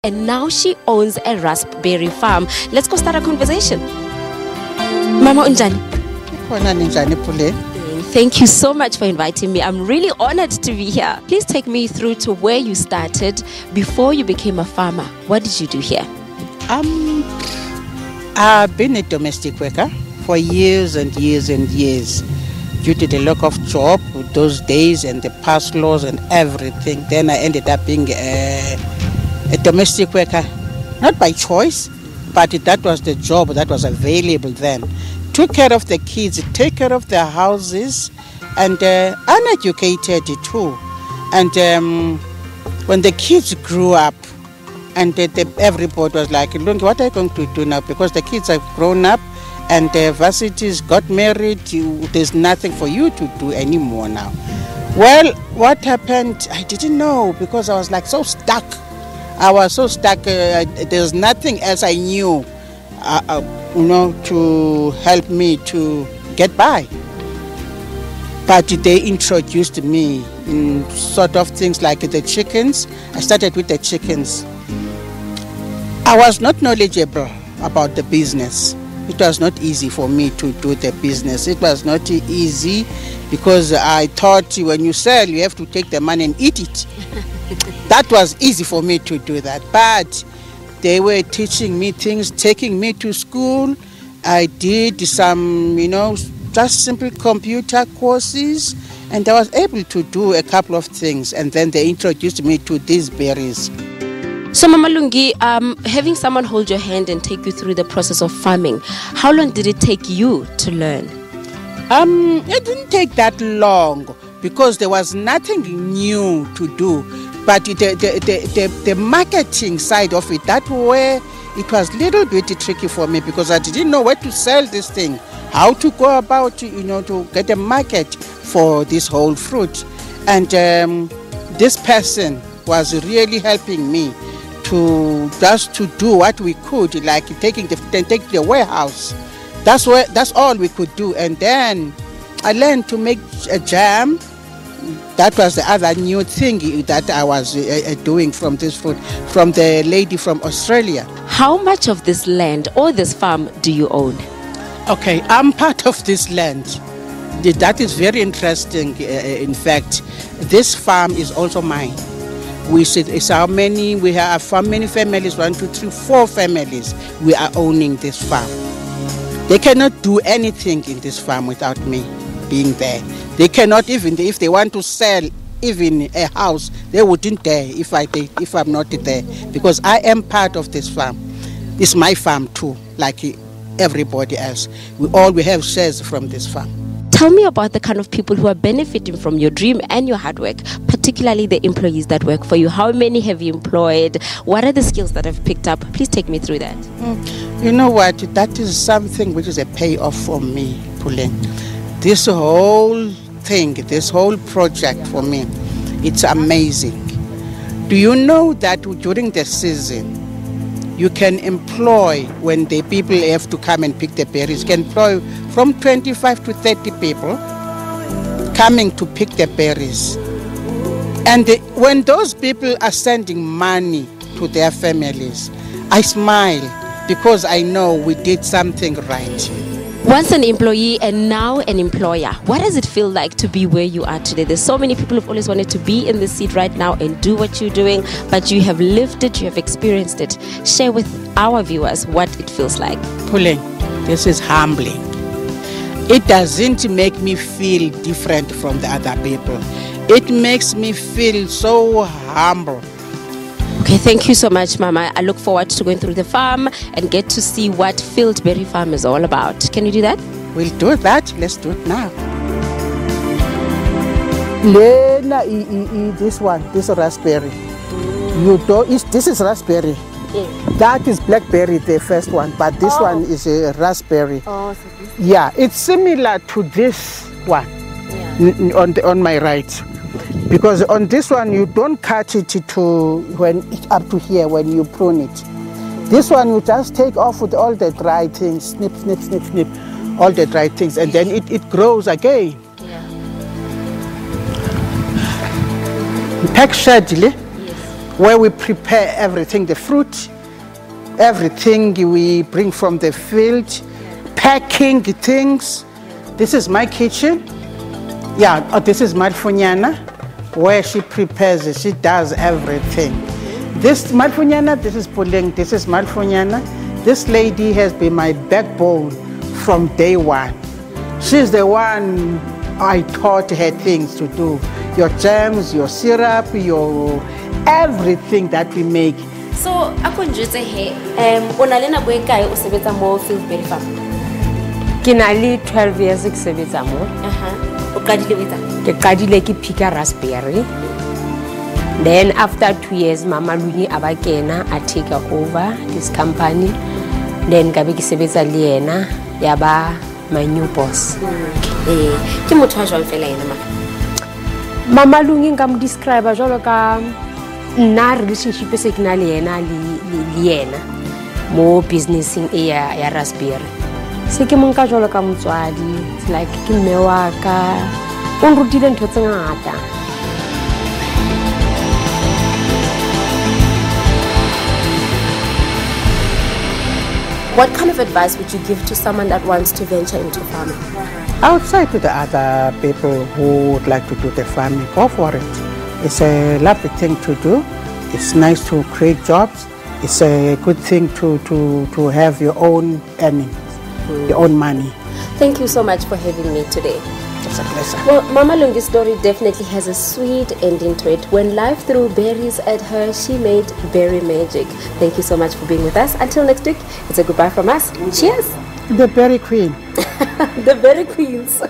and now she owns a raspberry farm. Let's go start a conversation. Mama Unjani. Thank you so much for inviting me. I'm really honored to be here. Please take me through to where you started before you became a farmer. What did you do here? I've been a domestic worker for years and years and years. Due to the lack of job those days and the past laws and everything, then I ended up being a domestic worker, not by choice, but that was the job that was available then. Took care of the kids, take care of their houses, and uneducated too. And when the kids grew up, and everybody was like, look, what are you going to do now? Because the kids have grown up, and the varsities got married, there's nothing for you to do anymore now. Well, what happened, I didn't know, because I was like so stuck. I was so stuck, there's nothing else I knew, to help me to get by. But they introduced me in sort of things like the chickens. I started with the chickens. I was not knowledgeable about the business. It was not easy for me to do the business. It was not easy because I thought when you sell, you have to take the money and eat it. That was easy for me to do that. But they were teaching me things, taking me to school. I did some, just simple computer courses, and I was able to do a couple of things. And then they introduced me to these berries. So Mama Lungi, having someone hold your hand and take you through the process of farming, how long did it take you to learn? It didn't take that long because there was nothing new to do. But the marketing side of it, that way, it was a little bit tricky for me because I didn't know where to sell this thing, how to go about, to get a market for this whole fruit. And this person was really helping me to do what we could, like take the warehouse. That's all we could do. And then I learned to make a jam. That was the other new thing that I was doing from this fruit, from the lady from Australia. How much of this land or this farm do you own? Okay, I'm part of this land. That is very interesting. In fact, this farm is also mine. We have many families, 1, 2, 3, 4 families. We are owning this farm. They cannot do anything in this farm without me being there. They cannot even, if they want to sell even a house, they wouldn't dare if I'm not there, because I am part of this farm. It's my farm too, like everybody else. We have shares from this farm. Tell me about the kind of people who are benefiting from your dream and your hard work, particularly the employees that work for you. How many have you employed? What are the skills that I've picked up? Please take me through that. You know what? That is something which is a payoff for me, Puleng. This whole thing, this whole project for me, it's amazing. Do you know that during the season, you can employ, when the people have to come and pick the berries, you can employ from 25 to 30 people coming to pick the berries. And when those people are sending money to their families, I smile because I know we did something right. Once an employee and now an employer, what does it feel like to be where you are today? There's so many people who've always wanted to be in this seat right now and do what you're doing, but you have lived it, you have experienced it. Share with our viewers what it feels like. Puleng, this is humbling. It doesn't make me feel different from the other people. It makes me feel so humble. Okay, thank you so much, Mama. I look forward to going through the farm and get to see what Fieldberry Farm is all about. Can you do that? We'll do that. Let's do it now. This one, this raspberry. This is raspberry. That is blackberry, the first one, but this one is a raspberry. Oh, so this. Yeah, it's similar to this one on my right. Because on this one, you don't cut it to when it's up to here when you prune it. This one, you just take off with all the dry things, snip, snip, snip, snip, all the dry things, and then it grows again. Yeah. Pack shadily. where we prepare everything, the fruit, everything we bring from the field, packing things. This is my kitchen. Yeah, this is Malfunyana, where she prepares it. She does everything. This Malfunyana, this is Puleng, this is Malfunyana. This lady has been my backbone from day one. She's the one I taught her things to do. Your jams, your syrup, your everything that we make. So, ako njetse he, onalena boe kae o sebetsa mo Fieldsbury Farm? Ke na le 12 years ke sebetsa mo. O qadile wetsa? Ke qadile ke pika raspberry. Then after 2 years Mama Lungi aba kena a take over this company. Then ka be ke sebetsa le yena yaba my new boss. Ke motho a jwang fela yena ma? Mama Lungi nka mo describe jwalo ka nna relationship se ke na le yena mo businessing ya raspberry. Se ke monka jwalo ka motswadi, like ke mme wa ka, o nrutile ntho tse ngata. What kind of advice would you give to someone that wants to venture into farming? I would say to the other people who would like to do the farming, go for it. It's a lovely thing to do. It's nice to create jobs. It's a good thing to have your own earnings, your own money. Thank you so much for having me today. It's a pleasure. Well, Mama Lungi's story definitely has a sweet ending to it. When life threw berries at her, she made berry magic. Thank you so much for being with us. Until next week, it's a goodbye from us. Cheers. The berry queen. The berry queens.